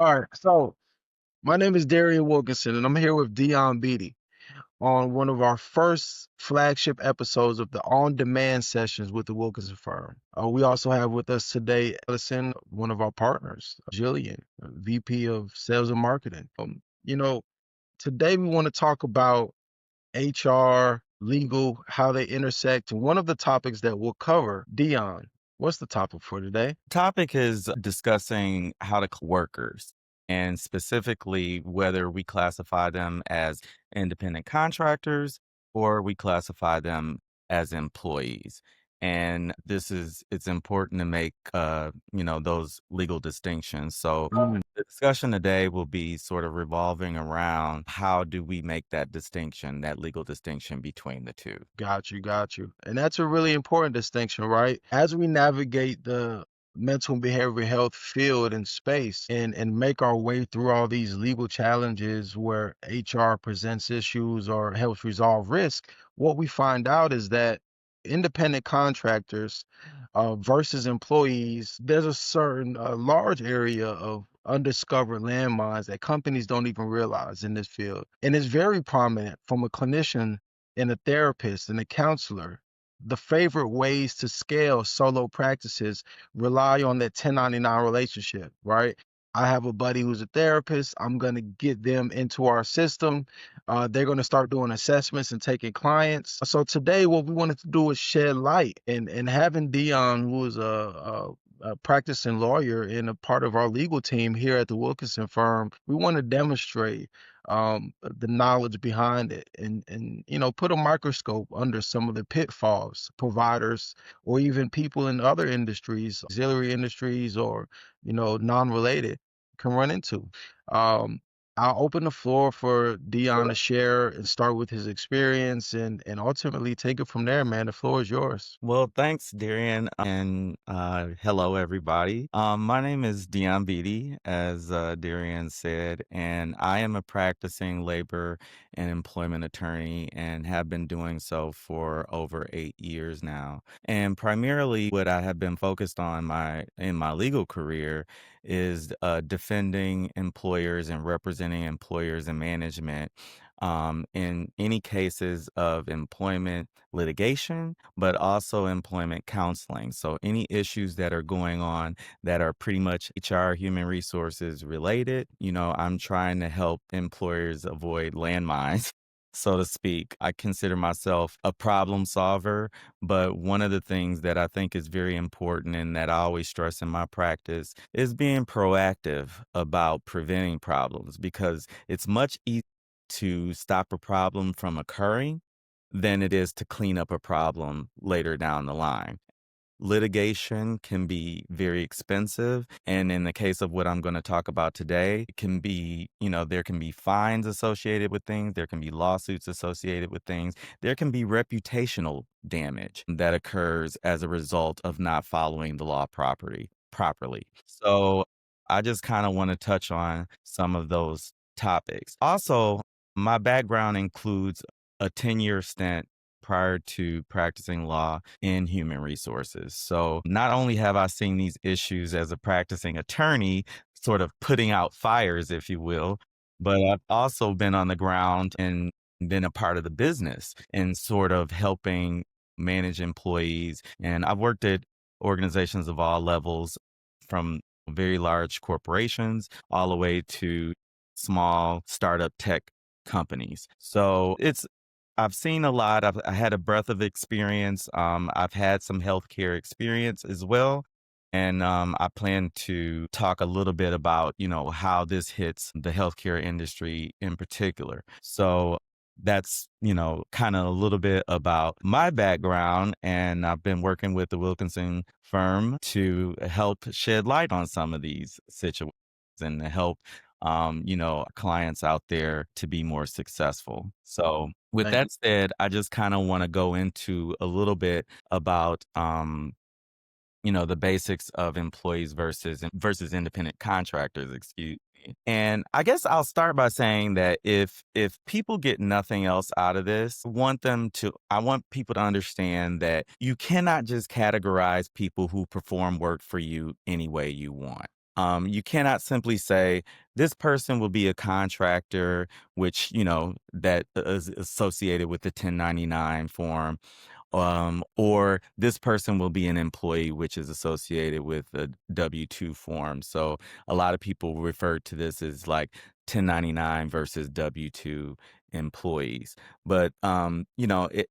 All right, so my name is Darian Wilkinson, and I'm here with Dion Beatty on one of our first flagship episodes of the on-demand sessions with the Wilkinson firm. We also have with us today Ellison, one of our partners, Jillian, VP of Sales and Marketing. Today we want to talk about HR, legal, how they intersect, and one of the topics that we'll cover, Dion. What's the topic for today? Topic is discussing how to workers and specifically whether we classify them as independent contractors or we classify them as employees. And it's important to make, those legal distinctions. So the discussion today will be sort of revolving around how do we make that distinction, that legal distinction between the two. Got you, got you. And that's a really important distinction, right? As we navigate the mental and behavioral health field and space and make our way through all these legal challenges where HR presents issues or helps resolve risk, what we find out is that independent contractors versus employees, there's a certain large area of undiscovered landmines that companies don't even realize in this field. And it's very prominent from a clinician and a therapist and a counselor. The favorite ways to scale solo practices rely on that 1099 relationship, right? I have a buddy who's a therapist. I'm going to get them into our system. They're going to start doing assessments and taking clients. So today, what we wanted to do is shed light and having Dion, who is a practicing lawyer and a part of our legal team here at the Wilkinson firm, we want to demonstrate the knowledge behind it and put a microscope under some of the pitfalls providers or even people in other industries, auxiliary industries or non-related can run into. Um, I'll open the floor for Dion to share and start with his experience and ultimately take it from there, man. The floor is yours. Well, thanks, Darian, and hello, everybody. My name is Dion Beatty, as Darian said, and I am a practicing labor and employment attorney and have been doing so for over 8 years now. And primarily, what I have been focused on in my legal career is defending employers and representing employers and management in any cases of employment litigation, but also employment counseling. So, any issues that are going on that are pretty much HR, human resources related, I'm trying to help employers avoid landmines. So to speak, I consider myself a problem solver, but one of the things that I think is very important and that I always stress in my practice is being proactive about preventing problems because it's much easier to stop a problem from occurring than it is to clean up a problem later down the line. Litigation can be very expensive. And in the case of what I'm going to talk about today, it can be, there can be fines associated with things. There can be lawsuits associated with things. There can be reputational damage that occurs as a result of not following the law properly. So I just kind of want to touch on some of those topics. Also, my background includes a 10-year stint prior to practicing law in human resources. So not only have I seen these issues as a practicing attorney, sort of putting out fires, if you will, but I've also been on the ground and been a part of the business and sort of helping manage employees. And I've worked at organizations of all levels from very large corporations all the way to small startup tech companies. So I've seen a lot. I had a breadth of experience. I've had some healthcare experience as well. And I plan to talk a little bit about, how this hits the healthcare industry in particular. So that's, kind of a little bit about my background. And I've been working with the Wilkinson firm to help shed light on some of these situations and to help clients out there to be more successful. So with Thank that said, I just kind of want to go into a little bit about, the basics of employees versus independent contractors, excuse me. And I guess I'll start by saying that if people get nothing else out of this, I want people to understand that you cannot just categorize people who perform work for you any way you want. You cannot simply say this person will be a contractor, which, that is associated with the 1099 form, or this person will be an employee, which is associated with the W-2 form. So a lot of people refer to this as like 1099 versus W-2 employees. But,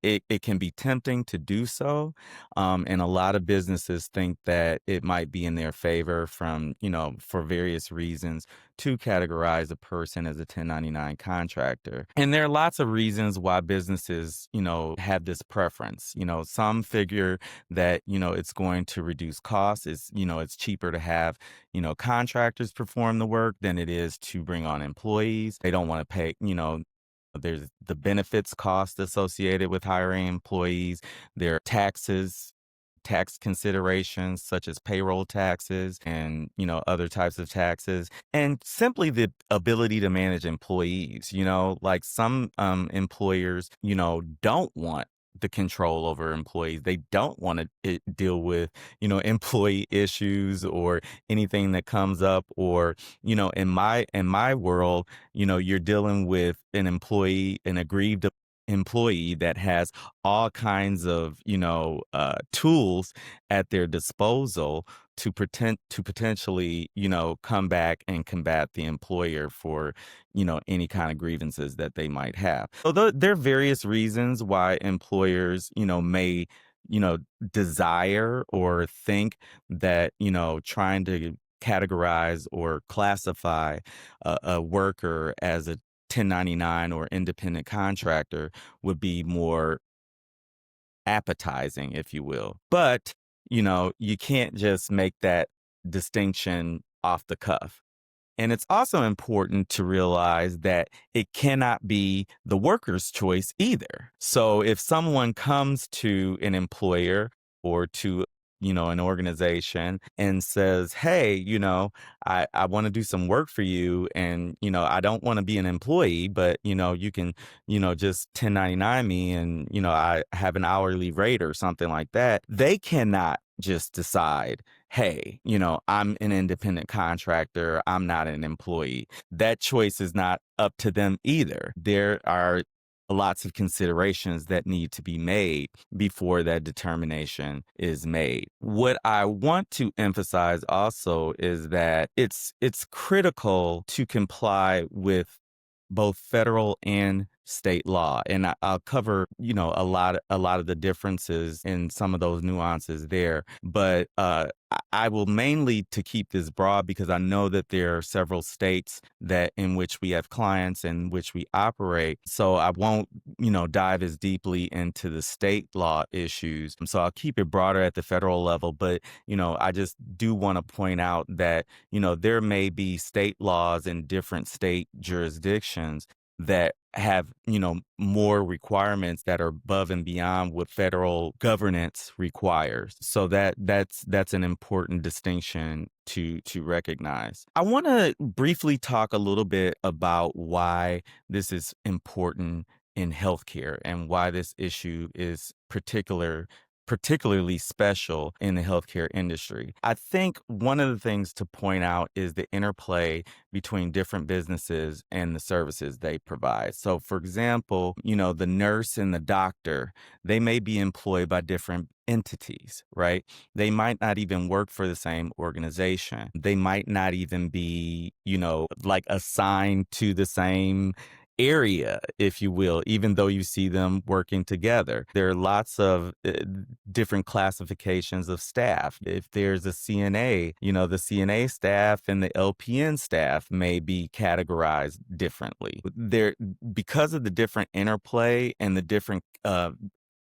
it can be tempting to do so. And a lot of businesses think that it might be in their favor for various reasons to categorize a person as a 1099 contractor. And there are lots of reasons why businesses, have this preference. Some figure that, it's going to reduce costs. It's cheaper to have, contractors perform the work than it is to bring on employees. They don't want to pay, there's the benefits cost associated with hiring employees. There are tax considerations such as payroll taxes and, other types of taxes, and simply the ability to manage employees. Like some employers, don't want the control over employees. They don't want to deal with, employee issues or anything that comes up. Or, in my world, you're dealing with an aggrieved employee that has all kinds of, tools at their disposal to potentially, come back and combat the employer for, any kind of grievances that they might have. So there are various reasons why employers, may, you know, desire or think that, trying to categorize or classify a worker as a 1099 or independent contractor would be more appetizing, if you will. But, you can't just make that distinction off the cuff. And it's also important to realize that it cannot be the worker's choice either. So if someone comes to an employer or to, an organization and says, hey, I want to do some work for you, and, I don't want to be an employee, but, you can, just 1099 me, and, I have an hourly rate or something like that. They cannot just decide, hey, I'm an independent contractor, I'm not an employee. That choice is not up to them either. There are lots of considerations that need to be made before that determination is made. What I want to emphasize also is that it's critical to comply with both federal and state law. And I'll cover, a lot of the differences in some of those nuances there. But I will mainly to keep this broad because I know that there are several states that in which we have clients in which we operate. So I won't, dive as deeply into the state law issues. So I'll keep it broader at the federal level. But, I just do want to point out that, there may be state laws in different state jurisdictions that have, more requirements that are above and beyond what federal governance requires. So that's an important distinction to recognize. I want to briefly talk a little bit about why this is important in healthcare and why this issue is particularly special in the healthcare industry. I think one of the things to point out is the interplay between different businesses and the services they provide. So, for example, the nurse and the doctor, they may be employed by different entities, right? They might not even work for the same organization. They might not even be, like assigned to the same area, if you will, even though you see them working together. There are lots of different classifications of staff. If there's a CNA, the CNA staff and the LPN staff may be categorized differently. Because of the different interplay and the different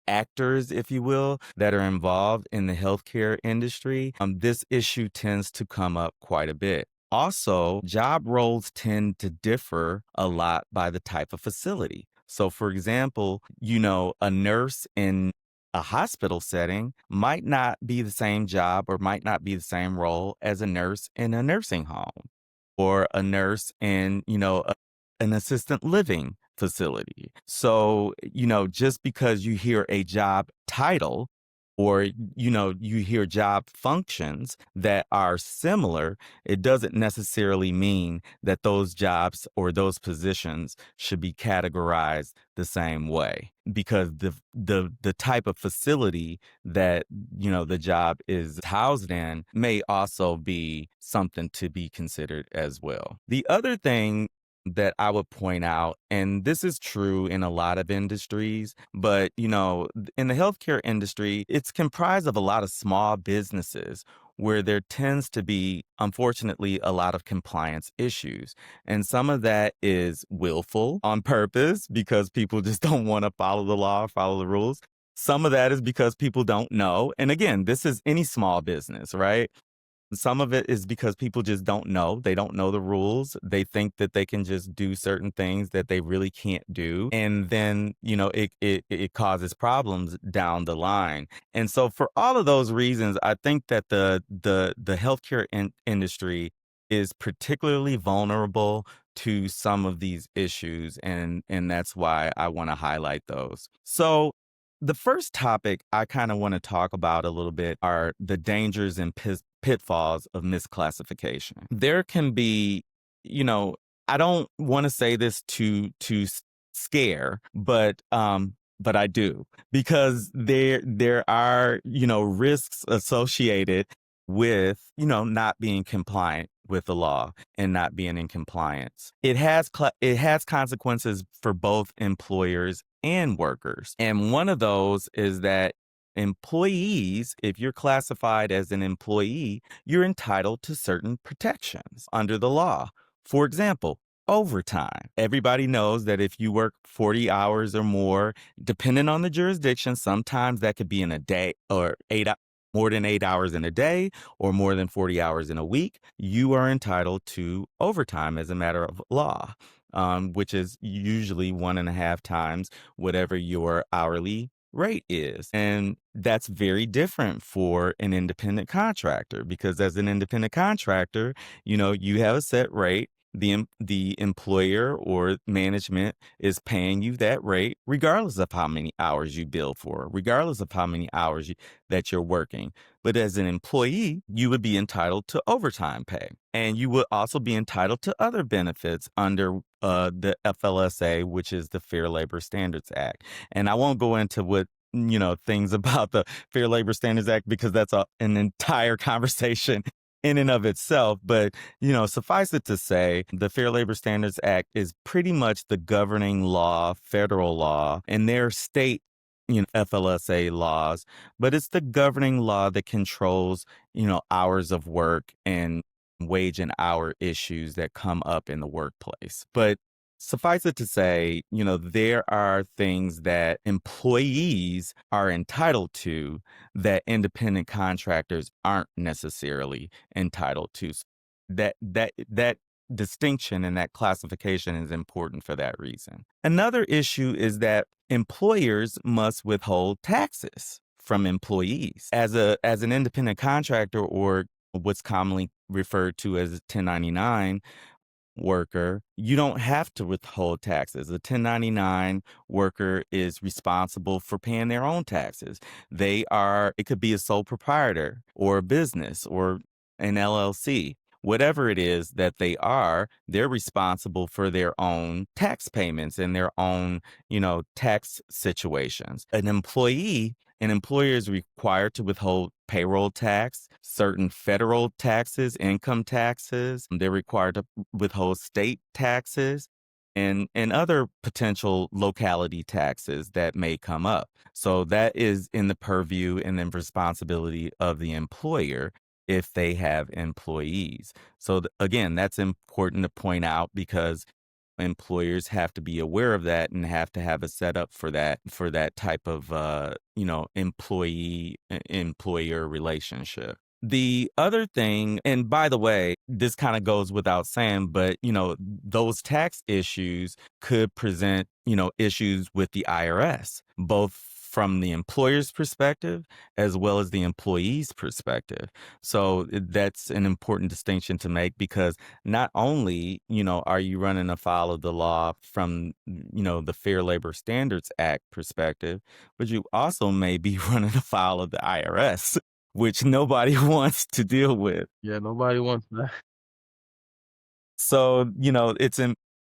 actors, if you will, that are involved in the healthcare industry, this issue tends to come up quite a bit. Also, job roles tend to differ a lot by the type of facility. So, for example, a nurse in a hospital setting might not be the same job or might not be the same role as a nurse in a nursing home or a nurse in, an assistant living facility. So, just because you hear a job title or, you hear job functions that are similar, it doesn't necessarily mean that those jobs or those positions should be categorized the same way, because the type of facility that the job is housed in may also be something to be considered as well. The other thing that I would point out, and this is true in a lot of industries, but in the healthcare industry, it's comprised of a lot of small businesses where there tends to be, unfortunately, a lot of compliance issues. And some of that is willful on purpose because people just don't want to follow the law, follow the rules. Some of that is because people don't know. And again, this is any small business, right? Some of it is because people just don't know. They don't know the rules. They think that they can just do certain things that they really can't do. And then, it causes problems down the line. And so for all of those reasons, I think that the healthcare industry is particularly vulnerable to some of these issues. And that's why I want to highlight those. So the first topic I kind of want to talk about a little bit are the dangers and pitfalls of misclassification. There can be, you know, I don't want to say this to scare, but I do, because there are, risks associated with, not being compliant with the law and not being in compliance. It has consequences for both employers and workers. And one of those is that employees, if you're classified as an employee, you're entitled to certain protections under the law. For example, overtime. Everybody knows that if you work 40 hours or more, depending on the jurisdiction, sometimes that could be in a day or more than 8 hours in a day or more than 40 hours in a week, you are entitled to overtime as a matter of law, which is usually 1.5 times whatever your hourly rate is. And that's very different for an independent contractor, because as an independent contractor, you have a set rate. The employer or management is paying you that rate regardless of how many hours you bill for, regardless of how many hours that you're working. But as an employee, you would be entitled to overtime pay. And you would also be entitled to other benefits under the FLSA, which is the Fair Labor Standards Act. And I won't go into what things about the Fair Labor Standards Act, because that's an entire conversation in and of itself. But, suffice it to say, the Fair Labor Standards Act is pretty much the governing law, federal law, and their state, FLSA laws, but it's the governing law that controls, hours of work and wage and hour issues that come up in the workplace. But suffice it to say, there are things that employees are entitled to that independent contractors aren't necessarily entitled to. That distinction and that classification is important for that reason. Another issue is that employers must withhold taxes from employees. As an independent contractor, or what's commonly referred to as a 1099 worker, you don't have to withhold taxes. A 1099 worker is responsible for paying their own taxes. It could be a sole proprietor or a business or an LLC. Whatever it is that they're responsible for their own tax payments and their own, tax situations. An employer is required to withhold payroll tax, certain federal taxes, income taxes. They're required to withhold state taxes and other potential locality taxes that may come up. So that is in the purview and the responsibility of the employer if they have employees. So again, that's important to point out, because employers have to be aware of that and have to have a setup for that type of employee employer relationship. The other thing, and by the way, this kind of goes without saying, but those tax issues could present issues with the IRS, both from the employer's perspective as well as the employee's perspective. So that's an important distinction to make because not only, are you running afoul of the law from, the Fair Labor Standards Act perspective, but you also may be running afoul of the IRS, which nobody wants to deal with. Yeah, nobody wants that. So,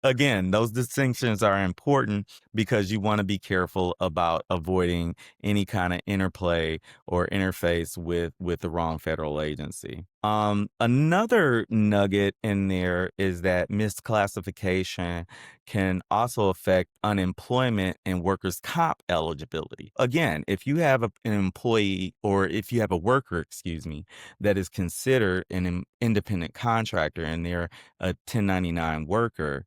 again, those distinctions are important because you want to be careful about avoiding any kind of interplay or interface with the wrong federal agency. Another nugget in there is that misclassification can also affect unemployment and workers' comp eligibility. Again, if you have an employee or if you have a worker, excuse me, that is considered an independent contractor and they're a 1099 worker,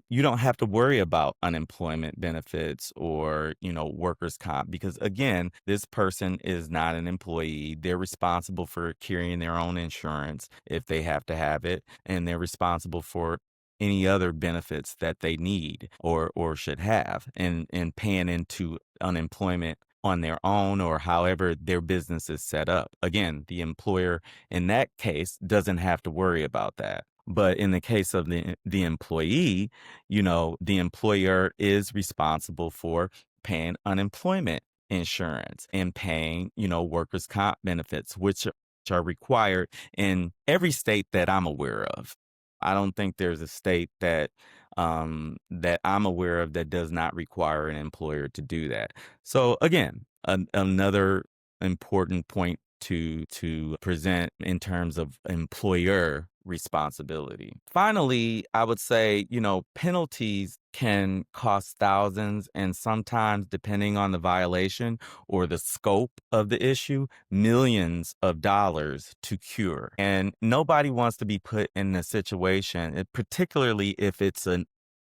you don't have to worry about unemployment benefits or, workers' comp because, again, this person is not an employee. They're responsible for carrying their own insurance if they have to have it, and they're responsible for any other benefits that they need or should have and paying into unemployment on their own or however their business is set up. Again, the employer in that case doesn't have to worry about that. But in the case of the employee, the employer is responsible for paying unemployment insurance and paying, workers' comp benefits, which are required in every state that I'm aware of. I don't think there's a state that I'm aware of that does not require an employer to do that. So again, another important point to present in terms of employer responsibility. Finally, I would say, penalties can cost thousands and sometimes, depending on the violation or the scope of the issue, millions of dollars to cure. And nobody wants to be put in a situation, particularly if it's a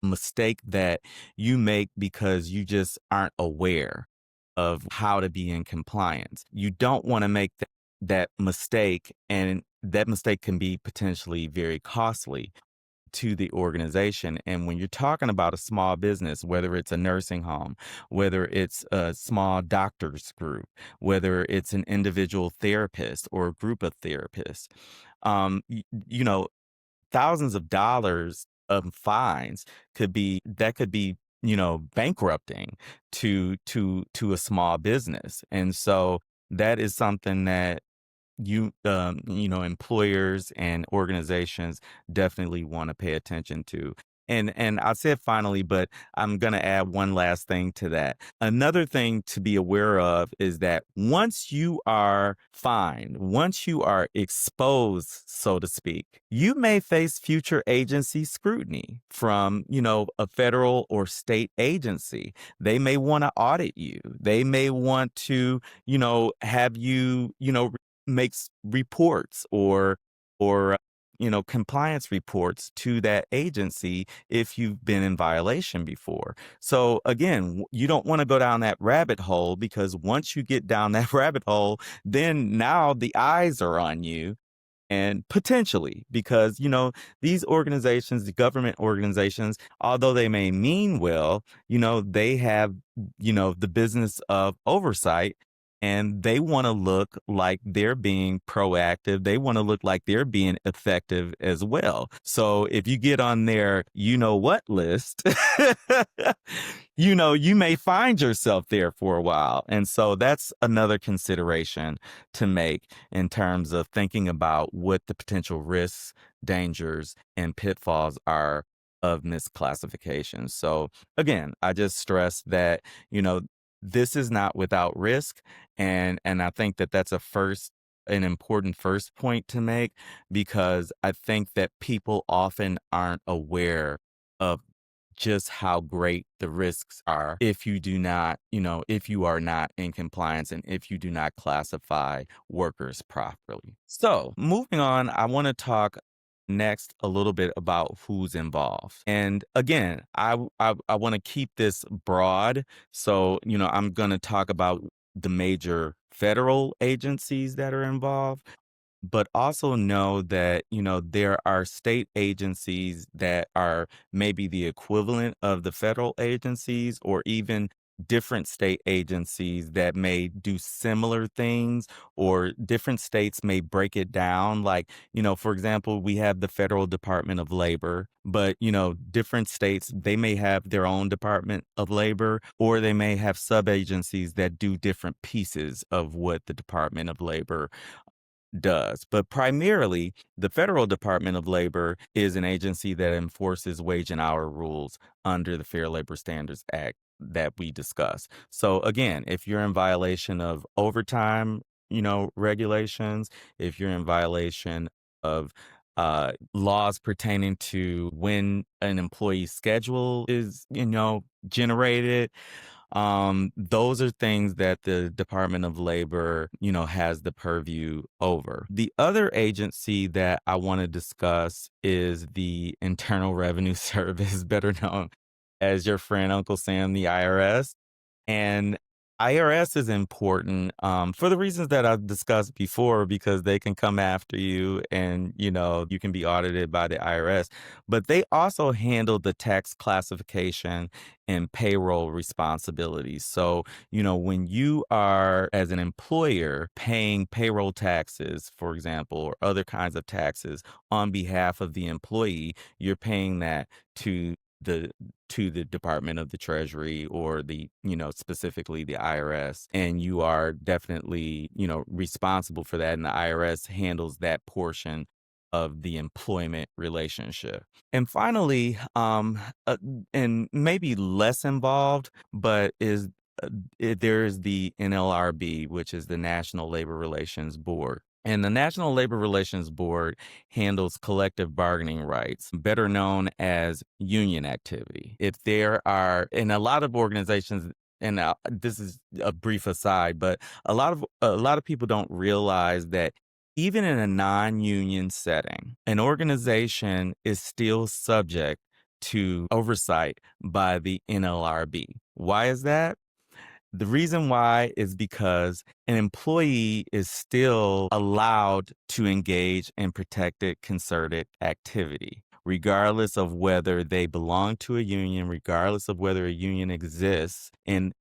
mistake that you make because you just aren't aware of how to be in compliance. You don't want to make that mistake, and that mistake can be potentially very costly to the organization. And when you're talking about a small business, whether it's a nursing home, whether it's a small doctor's group, whether it's an individual therapist or a group of therapists, you know, thousands of dollars of fines could be bankrupting to a small business. And so that is something that employers and organizations definitely want to pay attention to. And I said finally, but I'm going to add one last thing to that. Another thing to be aware of is that once you are fined, once you are exposed, so to speak, you may face future agency scrutiny from, a federal or state agency. They may want to audit you. They may want to, have you, makes reports or compliance reports to that agency if you've been in violation before. So again, you don't want to go down that rabbit hole because once you get down that rabbit hole, then now the eyes are on you and potentially because these organizations, the government organizations, although they may mean well, they have the business of oversight and they want to look like they're being proactive. They want to look like they're being effective as well. So if you get on their what list, you may find yourself there for a while. And so that's another consideration to make in terms of thinking about what the potential risks, dangers, and pitfalls are of misclassification. So again, I just stress that, this is not without risk. And I think that that's an important first point to make because I think that people often aren't aware of just how great the risks are if you do not, if you are not in compliance and if you do not classify workers properly. So moving on, I want to talk next a little bit about who's involved. And again, I want to keep this broad. So, I'm going to talk about the major federal agencies that are involved, but also know that, there are state agencies that are maybe the equivalent of the federal agencies or even different state agencies that may do similar things, or different states may break it down. Like, for example, we have the Federal Department of Labor, but, different states, they may have their own Department of Labor, or they may have sub agencies that do different pieces of what the Department of Labor does. But primarily, the Federal Department of Labor is an agency that enforces wage and hour rules under the Fair Labor Standards Act that we discuss. So again, if you're in violation of overtime, regulations, if you're in violation of laws pertaining to when an employee's schedule is, generated, those are things that the Department of Labor, has the purview over. The other agency that I want to discuss is the Internal Revenue Service, better known as your friend Uncle Sam, the IRS. And IRS is important for the reasons that I've discussed before, because they can come after you and, you can be audited by the IRS. But they also handle the tax classification and payroll responsibilities. So, when you are, as an employer, paying payroll taxes, for example, or other kinds of taxes on behalf of the employee, you're paying that to the the Department of the Treasury, or the, specifically the IRS. And you are definitely, responsible for that. And the IRS handles that portion of the employment relationship. And finally, and maybe less involved, but there's the NLRB, which is the National Labor Relations Board. And the National Labor Relations Board handles collective bargaining rights, better known as union activity. If there are, in a lot of organizations, and this is a brief aside, but a lot of people don't realize that even in a non-union setting, an organization is still subject to oversight by the NLRB. Why is that? The reason why is because an employee is still allowed to engage in protected concerted activity, regardless of whether they belong to a union, regardless of whether a union exists in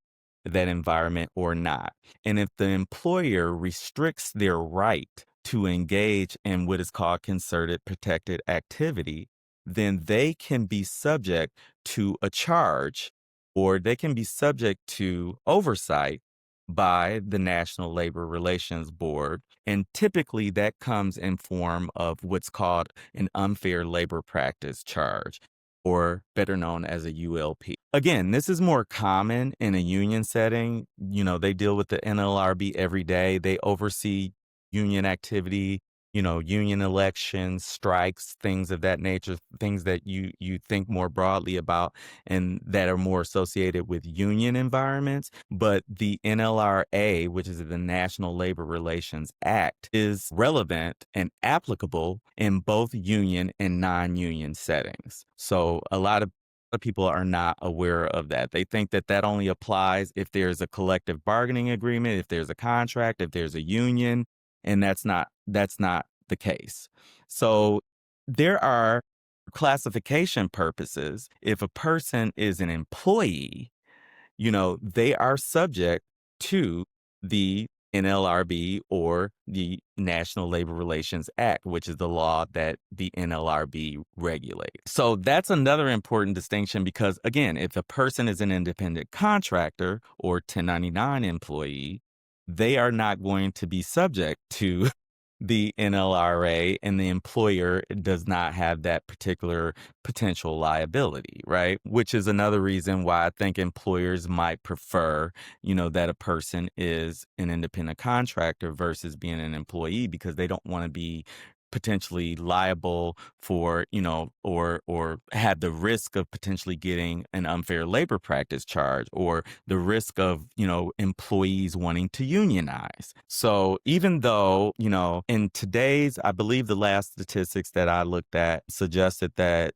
that environment or not. And if the employer restricts their right to engage in what is called concerted protected activity, then they can be subject to a charge, or they can be subject to oversight by the National Labor Relations Board. And typically that comes in form of what's called an unfair labor practice charge, or better known as a ULP. Again, this is more common in a union setting. They deal with the NLRB every day. They oversee union activity, union elections, strikes, things of that nature, things that you think more broadly about and that are more associated with union environments. But the NLRA, which is the National Labor Relations Act, is relevant and applicable in both union and non-union settings. So a lot of people are not aware of that. They think that that only applies if there's a collective bargaining agreement, if there's a contract, if there's a union, and that's not the case. So there are classification purposes. If a person is an employee, they are subject to the NLRB or the National Labor Relations Act, which is the law that the NLRB regulates. So that's another important distinction, because again, if a person is an independent contractor or 1099 employee, they are not going to be subject to the NLRA, and the employer does not have that particular potential liability, right? Which is another reason why I think employers might prefer, that a person is an independent contractor versus being an employee, because they don't want to be potentially liable for, or have the risk of potentially getting an unfair labor practice charge, or the risk of, employees wanting to unionize. So even though, in today's, I believe the last statistics that I looked at suggested that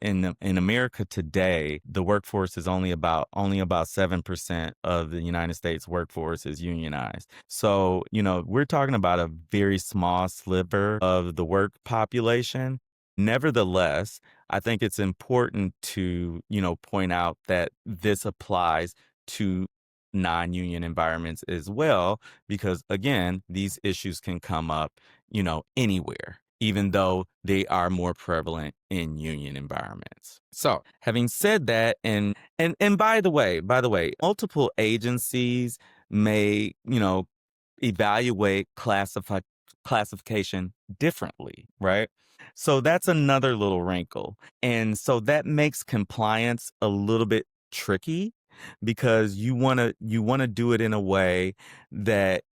in America today, the workforce is only about 7% of the United States workforce is unionized. So, we're talking about a very small sliver of the work population. Nevertheless, I think it's important to, point out that this applies to non-union environments as well, because again, these issues can come up, anywhere, even though they are more prevalent in union environments. So, having said that, and by the way, multiple agencies may, evaluate classification differently, right? So that's another little wrinkle. And so that makes compliance a little bit tricky because you want to do it in a way that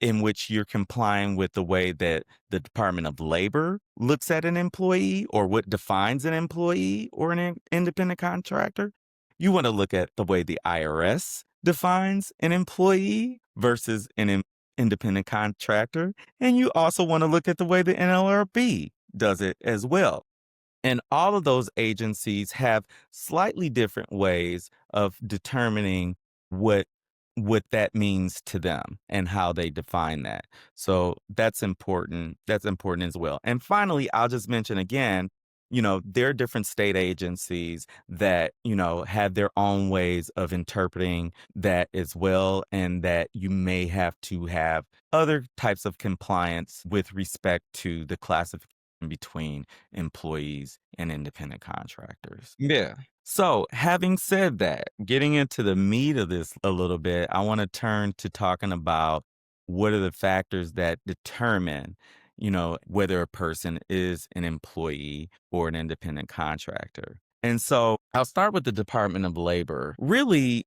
in which you're complying with the way that the Department of Labor looks at an employee or what defines an employee or an independent contractor. You want to look at the way the IRS defines an employee versus an independent contractor. And you also want to look at the way the NLRB does it as well. And all of those agencies have slightly different ways of determining what what that means to them and how they define that. So that's important. That's important as well. And finally, I'll just mention again, there are different state agencies that, have their own ways of interpreting that as well, and that you may have to have other types of compliance with respect to the classification between employees and independent contractors. Yeah. So, having said that, getting into the meat of this a little bit, I want to turn to talking about what are the factors that determine, whether a person is an employee or an independent contractor. And so, I'll start with the Department of Labor. Really,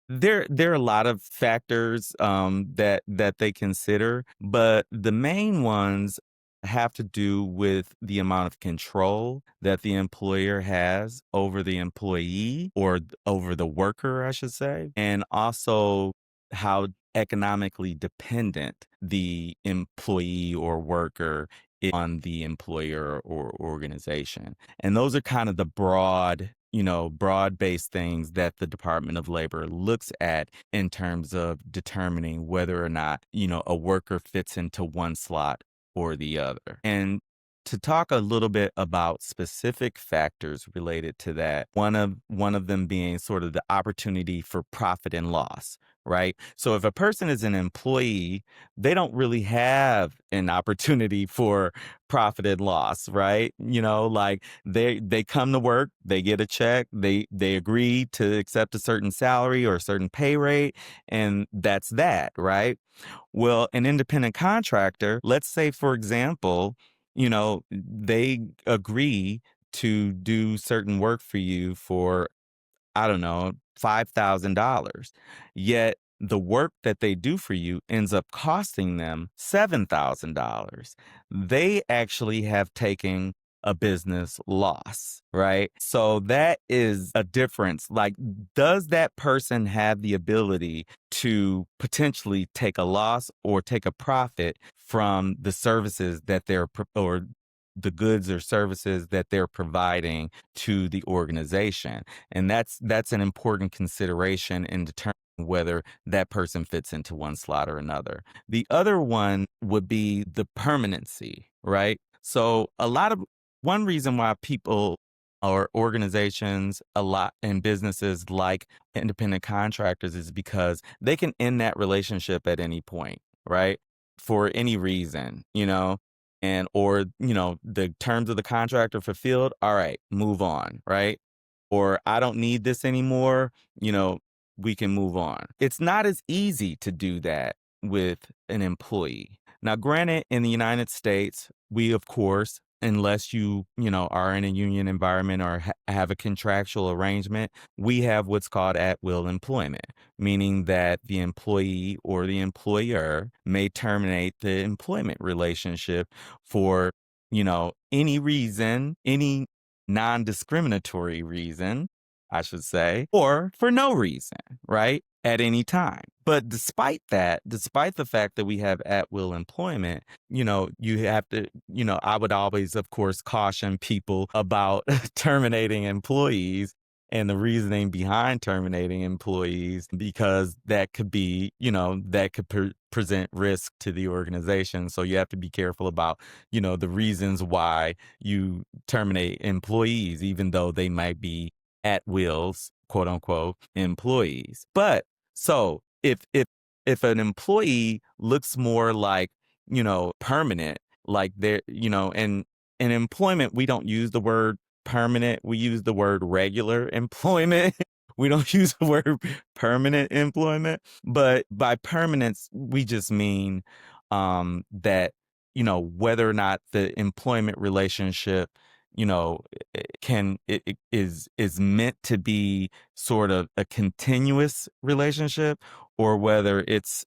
there are a lot of factors that they consider, but the main ones have to do with the amount of control that the employer has over the employee or over the worker, I should say, and also how economically dependent the employee or worker is on the employer or organization. And those are kind of the broad-based things that the Department of Labor looks at in terms of determining whether or not, a worker fits into one slot or the other. And to talk a little bit about specific factors related to that, one of them being sort of the opportunity for profit and loss, right? So if a person is an employee, they don't really have an opportunity for profit and loss, right? Like they come to work, they get a check, they agree to accept a certain salary or a certain pay rate, and that's that, right? Well, an independent contractor, let's say, for example, they agree to do certain work for you for, I don't know, $5,000. Yet the work that they do for you ends up costing them $7,000. They actually have taken a business loss, right? So that is a difference. Like, does that person have the ability to potentially take a loss or take a profit from the services that or the goods or services that they're providing to the organization? And that's an important consideration in determining whether that person fits into one slot or another. The other one would be the permanency, right? So one reason why people or organizations a lot and businesses like independent contractors is because they can end that relationship at any point, right? For any reason, and or the terms of the contract are fulfilled, all right, move on, right? Or I don't need this anymore, you know we can move on. It's not as easy to do that with an employee. Now, granted, in the United States, we, of course, unless are in a union environment or have a contractual arrangement, we have what's called at-will employment, meaning that the employee or the employer may terminate the employment relationship for, any reason, any non-discriminatory reason, I should say, or for no reason, right? At any time. But despite that, despite the fact that we have at will employment, you have to, I would always, of course, caution people about terminating employees and the reasoning behind terminating employees, because that could be, that could present risk to the organization. So you have to be careful about, the reasons why you terminate employees, even though they might be at wills quote unquote employees. But so if an employee looks more like, permanent, like they're, and in employment, we don't use the word permanent. We use the word regular employment. We don't use the word permanent employment, but by permanence, we just mean that, whether or not the employment relationship, you know, is meant to be sort of a continuous relationship, or whether it's,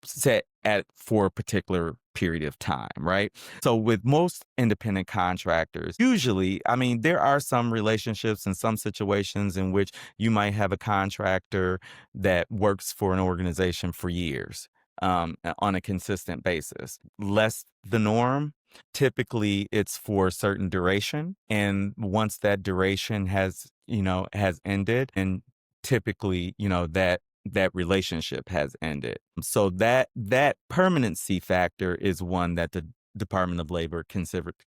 set at for a particular period of time, right? So with most independent contractors, usually, I mean, there are some relationships and some situations in which you might have a contractor that works for an organization for years, on a consistent basis. Less the norm. Typically, it's for a certain duration, and once that duration has ended, and typically, that relationship has ended. So that permanency factor is one that the Department of Labor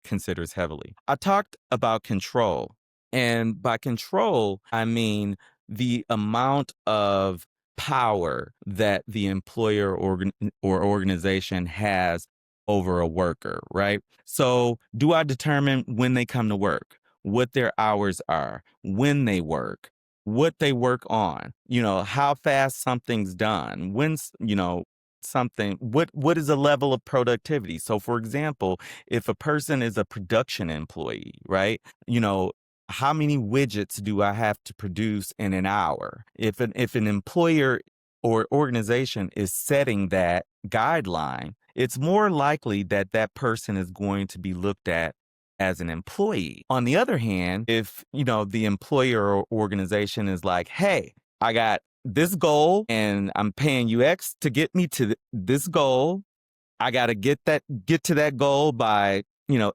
considers heavily. I talked about control, and by control, I mean the amount of power that the employer or organization has over a worker, right? So, do I determine when they come to work, what their hours are, when they work, what they work on, how fast something's done, something, what is a level of productivity? So for example, if a person is a production employee, right? You know, how many widgets do I have to produce in an hour? If an employer or organization is setting that guideline, it's more likely that that person is going to be looked at as an employee. On the other hand, if, the employer or organization is like, hey, I got this goal and I'm paying you X to get me to this goal. I got to get to that goal by,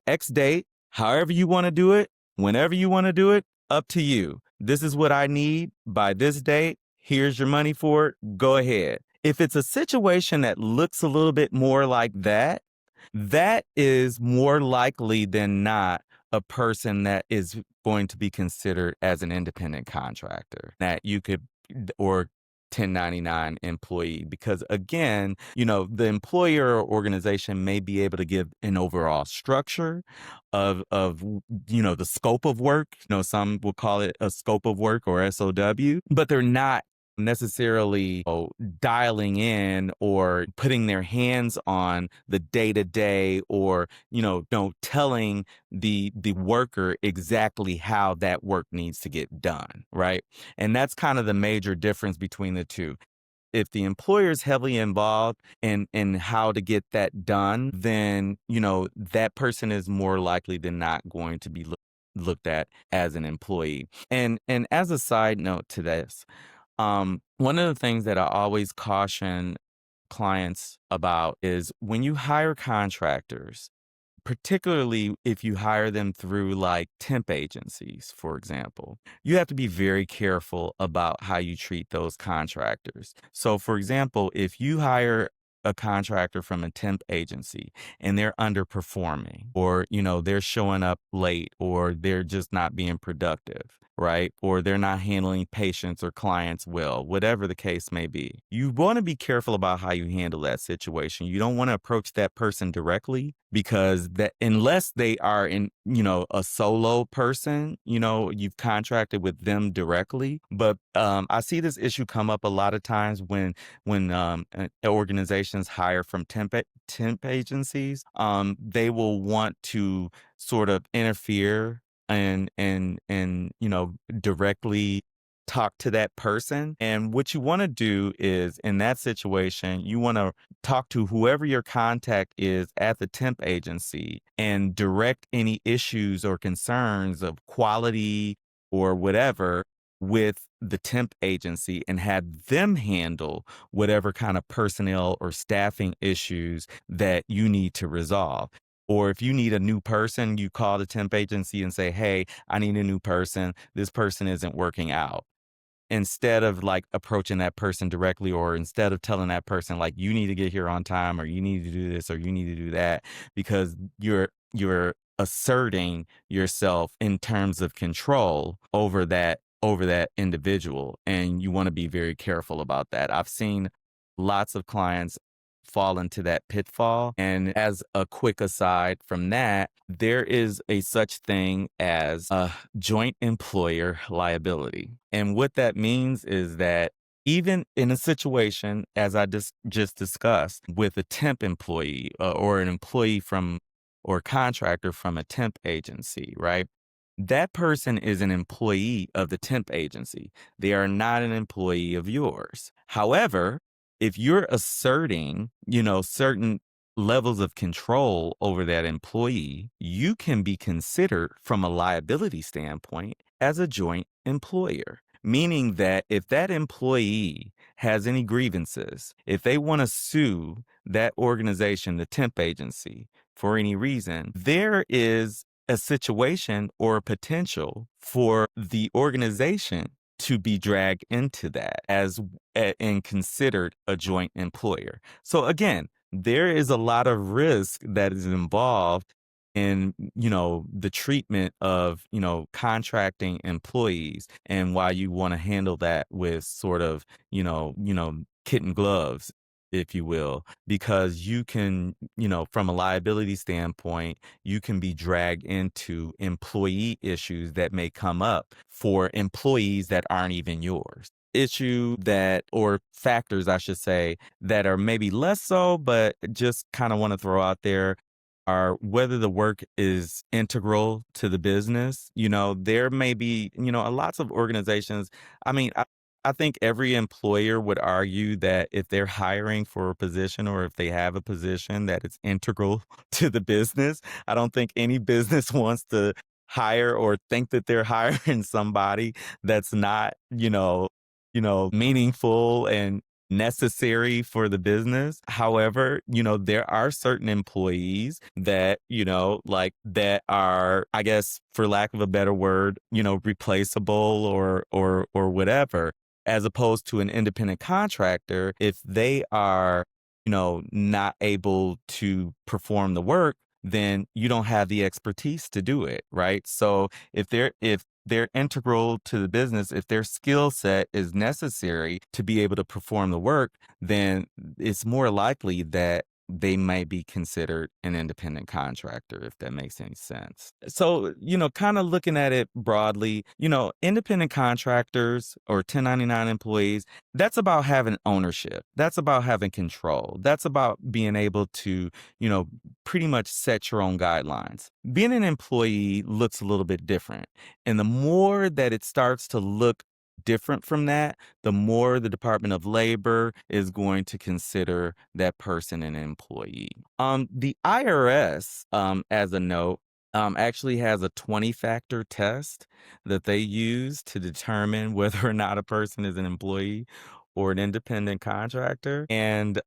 X date, however you want to do it, whenever you want to do it, up to you. This is what I need by this date. Here's your money for it. Go ahead. If it's a situation that looks a little bit more like that, that is more likely than not a person that is going to be considered as an independent contractor that you could, or 1099 employee, because again, the employer or organization may be able to give an overall structure of the scope of work. Some will call it a scope of work or SOW, but they're not necessarily dialing in or putting their hands on the day to day, or telling the worker exactly how that work needs to get done, right? And that's kind of the major difference between the two. If the employer is heavily involved in how to get that done, then that person is more likely than not going to be looked at as an employee. And as a side note to this, one of the things that I always caution clients about is when you hire contractors, particularly if you hire them through like temp agencies, for example, you have to be very careful about how you treat those contractors. So, for example, if you hire a contractor from a temp agency and they're underperforming, or they're showing up late, or they're just not being productive, right? Or they're not handling patients or clients well, whatever the case may be. You want to be careful about how you handle that situation. You don't want to approach that person directly, because that, unless they are in, a solo person, you've contracted with them directly. But I see this issue come up a lot of times when organizations hire from temp agencies. They will want to sort of interfere and directly talk to that person. And what you want to do is, in that situation, you want to talk to whoever your contact is at the temp agency and direct any issues or concerns of quality or whatever with the temp agency, and have them handle whatever kind of personnel or staffing issues that you need to resolve. Or if you need a new person, you call the temp agency and say, hey, I need a new person. This person isn't working out. Instead of like approaching that person directly, or instead of telling that person like, you need to get here on time, or you need to do this, or you need to do that, because you're asserting yourself in terms of control over that over that individual, and you wanna be very careful about that. I've seen lots of clients fall into that pitfall, and as a quick aside from that, there is a such thing as a joint employer liability, and what that means is that even in a situation, as I just discussed, with a temp employee, or an employee from or contractor from a temp agency, right? That person is an employee of the temp agency. They are not an employee of yours. However, if you're asserting, certain levels of control over that employee, you can be considered from a liability standpoint as a joint employer. Meaning that if that employee has any grievances, if they want to sue that organization, the temp agency, for any reason, there is a situation or a potential for the organization to be dragged into that and considered a joint employer. So again, there is a lot of risk that is involved in the treatment of contracting employees, and why you want to handle that with sort of kitten gloves, if you will, because you can, from a liability standpoint, you can be dragged into employee issues that may come up for employees that aren't even yours. Issue that, or factors, I should say, that are maybe less so, but just kind of want to throw out there are whether the work is integral to the business. There may be, lots of organizations. I mean, I think every employer would argue that if they're hiring for a position or if they have a position that it's integral to the business. I don't think any business wants to hire or think that they're hiring somebody that's not, meaningful and necessary for the business. However, there are certain employees that, like that are, I guess, for lack of a better word, replaceable or whatever, as opposed to an independent contractor. If they are, not able to perform the work, then you don't have the expertise to do it, right? So if they're integral to the business, if their skill set is necessary to be able to perform the work, then it's more likely that they may be considered an independent contractor, if that makes any sense. So, kind of looking at it broadly, independent contractors or 1099 employees, that's about having ownership. That's about having control. That's about being able to, you know, pretty much set your own guidelines. Being an employee looks a little bit different. And the more that it starts to look different from that, the more the Department of Labor is going to consider that person an employee. The IRS, as a note, actually has a 20-factor test that they use to determine whether or not a person is an employee or an independent contractor. And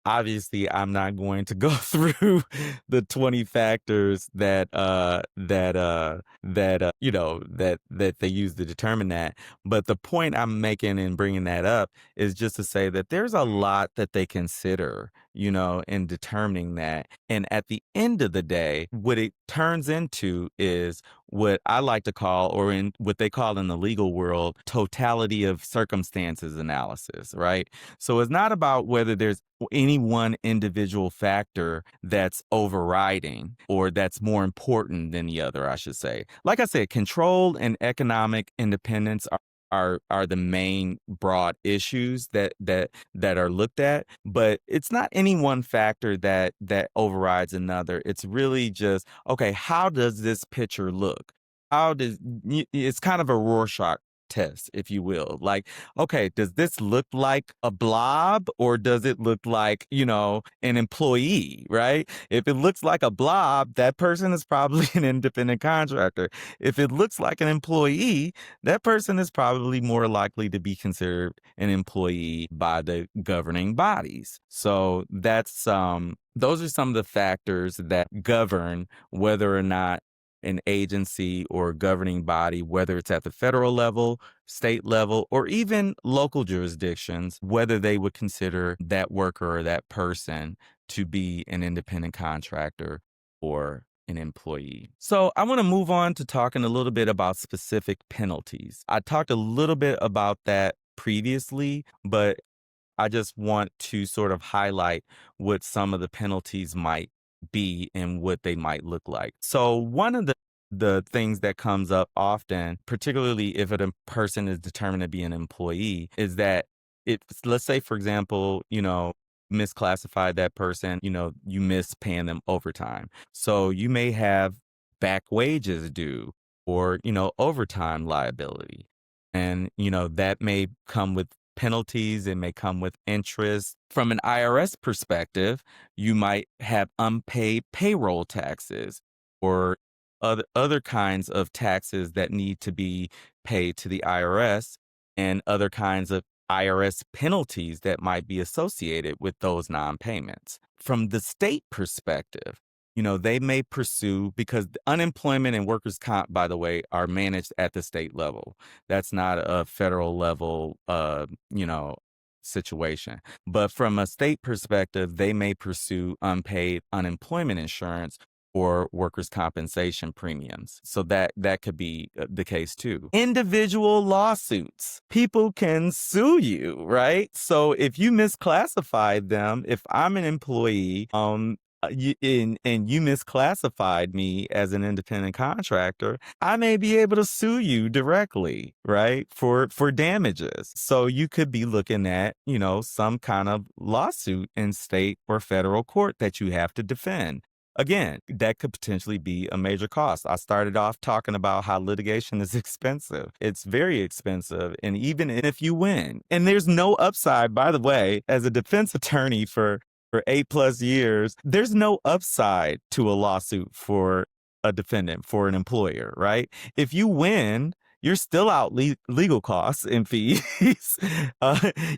obviously, I'm not going to go through the 20 factors that they use to determine that. But the point I'm making in bringing that up is just to say that there's a lot that they consider, in determining that. And at the end of the day, what it turns into is what I like to call, or in what they call in the legal world, totality of circumstances analysis, right? So it's not about whether there's any one individual factor that's overriding or that's more important than the other, I should say. Like I said, control and economic independence are the main broad issues that are looked at, but it's not any one factor that overrides another. It's really just, okay, how does this picture look? It's kind of a Rorschach test, if you will. Like, okay, does this look like a blob or does it look like, an employee, right? If it looks like a blob, that person is probably an independent contractor. If it looks like an employee, that person is probably more likely to be considered an employee by the governing bodies. So those are some of the factors that govern whether or not an agency or governing body, whether it's at the federal level, state level, or even local jurisdictions, whether they would consider that worker or that person to be an independent contractor or an employee. So I want to move on to talking a little bit about specific penalties. I talked a little bit about that previously, but I just want to sort of highlight what some of the penalties might be and what they might look like. So one of the things that comes up often, particularly if a person is determined to be an employee, is that if let's say for example, misclassified that person, you miss paying them overtime. So you may have back wages due or, overtime liability. And, that may come with penalties, it may come with interest. From an IRS perspective, you might have unpaid payroll taxes or other kinds of taxes that need to be paid to the IRS and other kinds of IRS penalties that might be associated with those non-payments. From the state perspective, they may pursue because unemployment and workers' comp, by the way, are managed at the state level. That's not a federal level, situation. But from a state perspective, they may pursue unpaid unemployment insurance or workers' compensation premiums. So that could be the case too. Individual lawsuits. People can sue you, right? So if you misclassified them, if I'm an employee, and you misclassified me as an independent contractor, I may be able to sue you directly, right? For damages. So you could be looking at, some kind of lawsuit in state or federal court that you have to defend. Again, that could potentially be a major cost. I started off talking about how litigation is expensive. It's very expensive. And even if you win, and there's no upside, by the way, as a defense attorney for 8+ years, there's no upside to a lawsuit for a defendant, for an employer, right? If you win, you're still out legal costs and fees.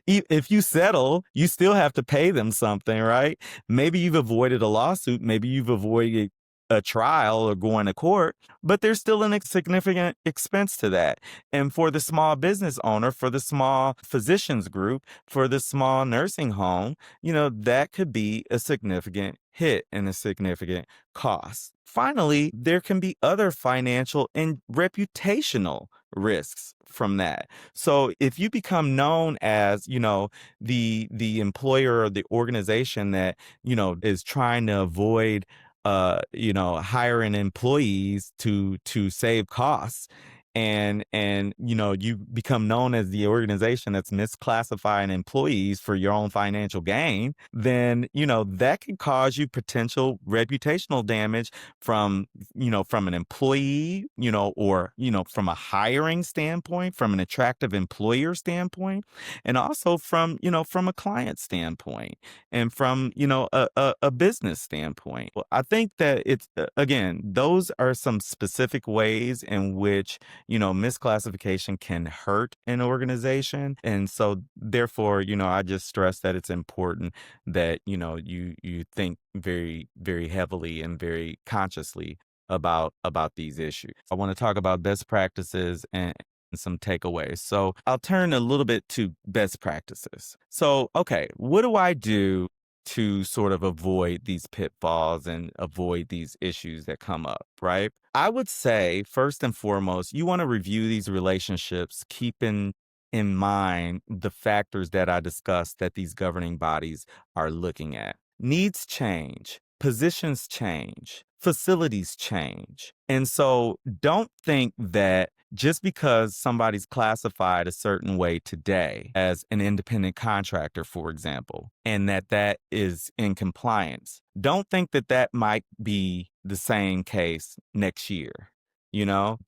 If you settle, you still have to pay them something, right? Maybe you've avoided a lawsuit. Maybe you've avoided a trial or going to court, but there's still an significant expense to that. And for the small business owner, for the small physicians group, for the small nursing home, that could be a significant hit and a significant cost. Finally, there can be other financial and reputational risks from that. So if you become known as, the employer or the organization that, is trying to avoid hiring employees to save costs, and you become known as the organization that's misclassifying employees for your own financial gain, then that can cause you potential reputational damage from from an employee, or from a hiring standpoint, from an attractive employer standpoint, and also from a client standpoint, and from a business standpoint. Well, I think that it's again, those are some specific ways in which misclassification can hurt an organization. And so therefore, I just stress that it's important that, you think very, very heavily and very consciously about these issues. I want to talk about best practices and some takeaways. So I'll turn a little bit to best practices. So, okay, what do I do to sort of avoid these pitfalls and avoid these issues that come up, right? I would say, first and foremost, you want to review these relationships, keeping in mind the factors that I discussed that these governing bodies are looking at. Needs change, positions change, facilities change. And so don't think that just because somebody's classified a certain way today as an independent contractor, for example, and that is in compliance, don't think that that might be the same case next year.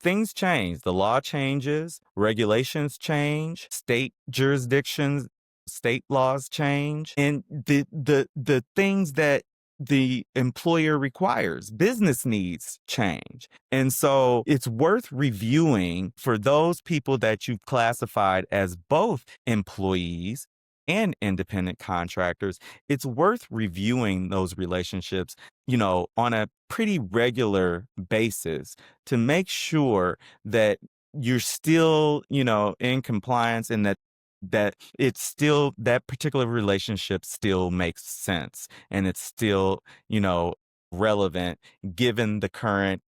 Things change. The law changes, regulations change, state jurisdictions, state laws change, and the things that the employer requires, business needs change. And so it's worth reviewing for those people that you've classified as both employees and independent contractors. It's worth reviewing those relationships, on a pretty regular basis to make sure that you're still, in compliance, and that it's still, that particular relationship still makes sense, and it's still, relevant given the current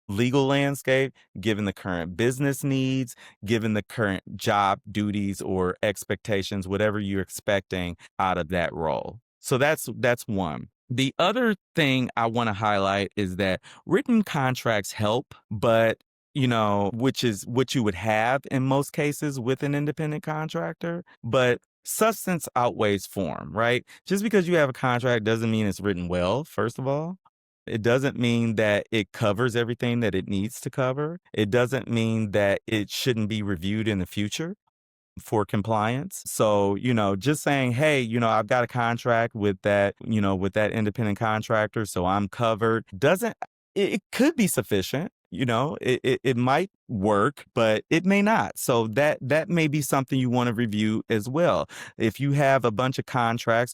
legal landscape, given the current business needs, given the current job duties or expectations, whatever you're expecting out of that role. So that's one. The other thing I want to highlight is that written contracts help, but which is what you would have in most cases with an independent contractor, but substance outweighs form, right? Just because you have a contract doesn't mean it's written well, first of all. It doesn't mean that it covers everything that it needs to cover. It doesn't mean that it shouldn't be reviewed in the future for compliance. So, just saying, hey, I've got a contract with that independent contractor, so I'm covered, doesn't, it could be sufficient. It might work, but it may not. So that may be something you want to review as well. If you have a bunch of contracts,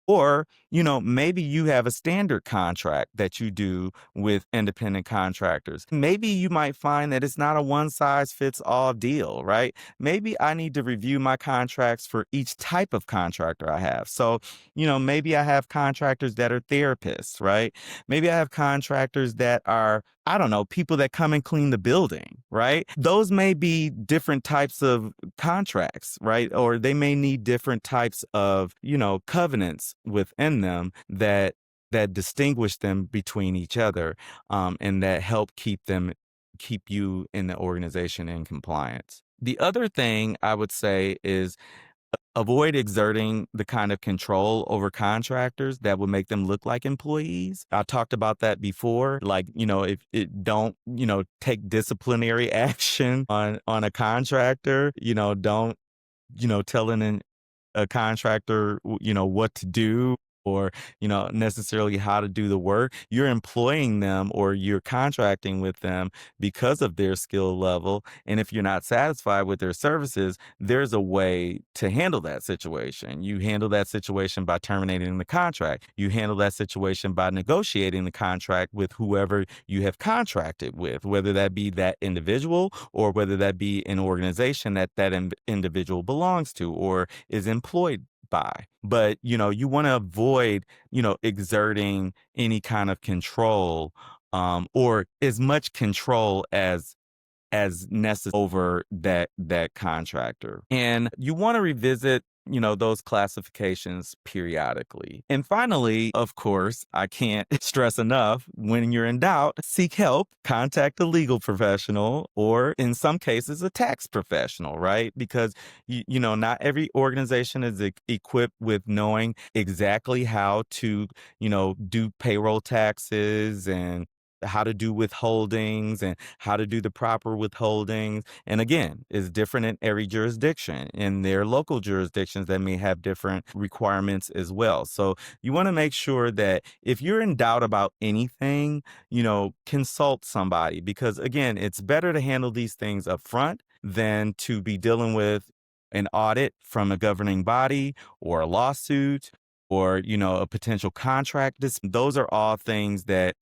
or, maybe you have a standard contract that you do with independent contractors. Maybe you might find that it's not a one size fits all deal, right? Maybe I need to review my contracts for each type of contractor I have. So, maybe I have contractors that are therapists, right? Maybe I have contractors that are, I don't know, people that come and clean the building, right? Those may be different types of contracts, right? Or they may need different types of, covenants within them that distinguish them between each other, and that help keep you in the organization in compliance. The other thing I would say is avoid exerting the kind of control over contractors that would make them look like employees. I talked about that before. Like, if it don't, take disciplinary action on a contractor, don't, telling a contractor, what to do, or, necessarily how to do the work. You're employing them or you're contracting with them because of their skill level. And if you're not satisfied with their services, there's a way to handle that situation. You handle that situation by terminating the contract. You handle that situation by negotiating the contract with whoever you have contracted with, whether that be that individual or whether that be an organization that individual belongs to or is employed by. But, you want to avoid, exerting any kind of control, or as much control as necessary over that contractor. And you want to revisit those classifications periodically. And finally, of course, I can't stress enough, when you're in doubt, seek help, contact a legal professional, or in some cases, a tax professional, right? Because, not every organization is equipped with knowing exactly how to, do payroll taxes and how to do withholdings and how to do the proper withholdings. And again, it's different in every jurisdiction. In their local jurisdictions that may have different requirements as well. So you want to make sure that if you're in doubt about anything, consult somebody, because again, it's better to handle these things up front than to be dealing with an audit from a governing body or a lawsuit or, a potential contract. Those are all things that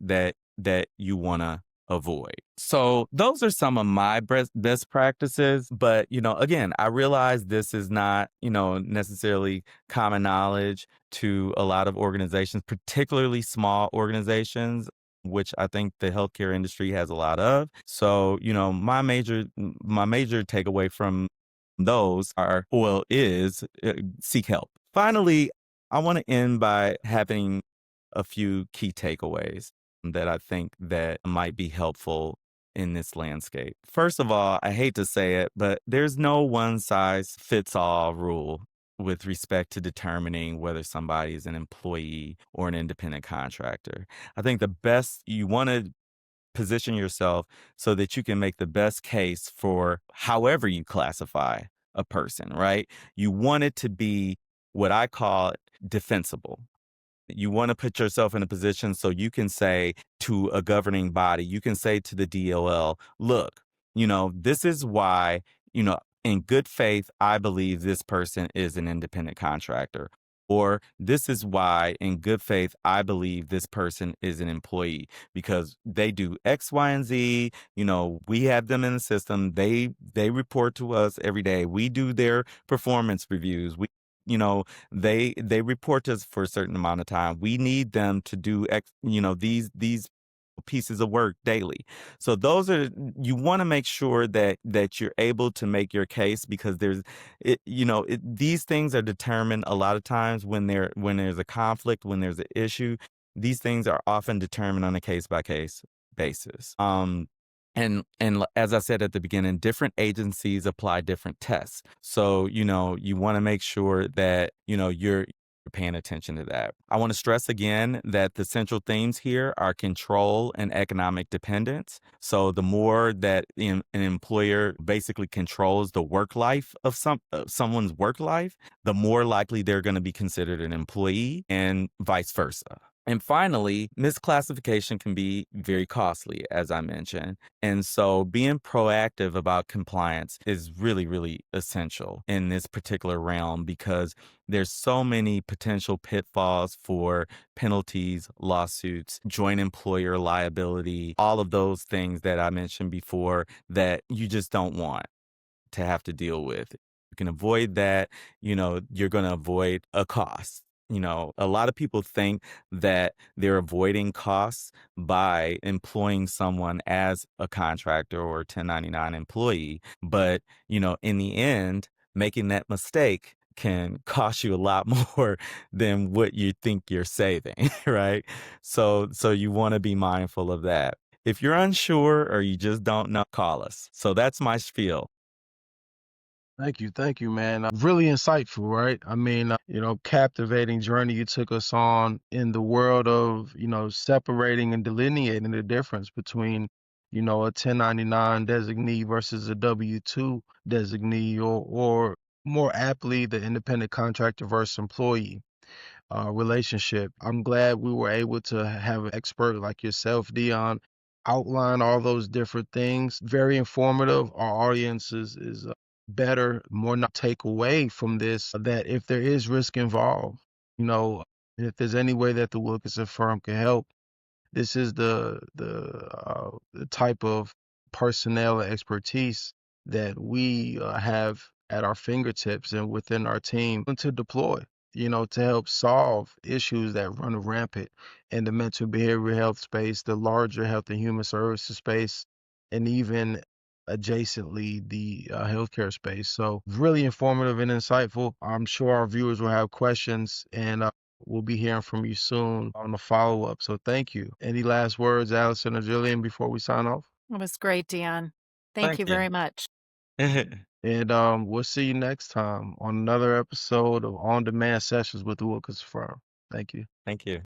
you want to avoid. So those are some of my best practices. But, again, I realize this is not, necessarily common knowledge to a lot of organizations, particularly small organizations, which I think the healthcare industry has a lot of. So, my major takeaway from those is seek help. Finally, I want to end by having a few key takeaways that I think that might be helpful in this landscape. First of all, I hate to say it, but there's no one size fits all rule with respect to determining whether somebody is an employee or an independent contractor. I think the best, you want to position yourself so that you can make the best case for however you classify a person, right? You want it to be what I call defensible. You want to put yourself in a position so you can say to a governing body, you can say to the DOL, look, this is why, in good faith, I believe this person is an independent contractor. Or this is why, in good faith, I believe this person is an employee because they do X, Y, and Z. We have them in the system. They report to us every day. We do their performance reviews. they report to us for a certain amount of time. We need them to do these pieces of work daily. So those are you want to make sure that you're able to make your case, because these things are determined a lot of times when there's a conflict, when there's an issue. These things are often determined on a case by case basis. As I said at the beginning, different agencies apply different tests. So, you want to make sure that, you're paying attention to that. I want to stress again that the central themes here are control and economic dependence. So the more that an employer basically controls the work life of someone's work life, the more likely they're going to be considered an employee, and vice versa. And finally, misclassification can be very costly, as I mentioned. And so being proactive about compliance is really, really essential in this particular realm, because there's so many potential pitfalls for penalties, lawsuits, joint employer liability, all of those things that I mentioned before that you just don't want to have to deal with. You can avoid that, you're going to avoid a cost. A lot of people think that they're avoiding costs by employing someone as a contractor or a 1099 employee. But, in the end, making that mistake can cost you a lot more than what you think you're saving, right? So you want to be mindful of that. If you're unsure or you just don't know, call us. So that's my spiel. Thank you, man. Really insightful, right? I mean, captivating journey you took us on in the world of, separating and delineating the difference between, a 1099 designee versus a W-2 designee, or more aptly, the independent contractor versus employee relationship. I'm glad we were able to have an expert like yourself, Dion, outline all those different things. Very informative. Our audience is better, more not take away from this that if there is risk involved, you know, if there's any way that the Wilkinson firm can help, this is the type of personnel and expertise that we have at our fingertips and within our team to deploy, to help solve issues that run rampant in the mental behavioral health space, the larger health and human services space, and even adjacently the healthcare space. So really informative and insightful. I'm sure our viewers will have questions, and we'll be hearing from you soon on the follow up. So thank you. Any last words, Allison or Jillian, before we sign off? It was great, Dion. Thank Thank you you. very much. And we'll see you next time on another episode of On Demand Sessions with the Wilkins Firm. Thank you. Thank you.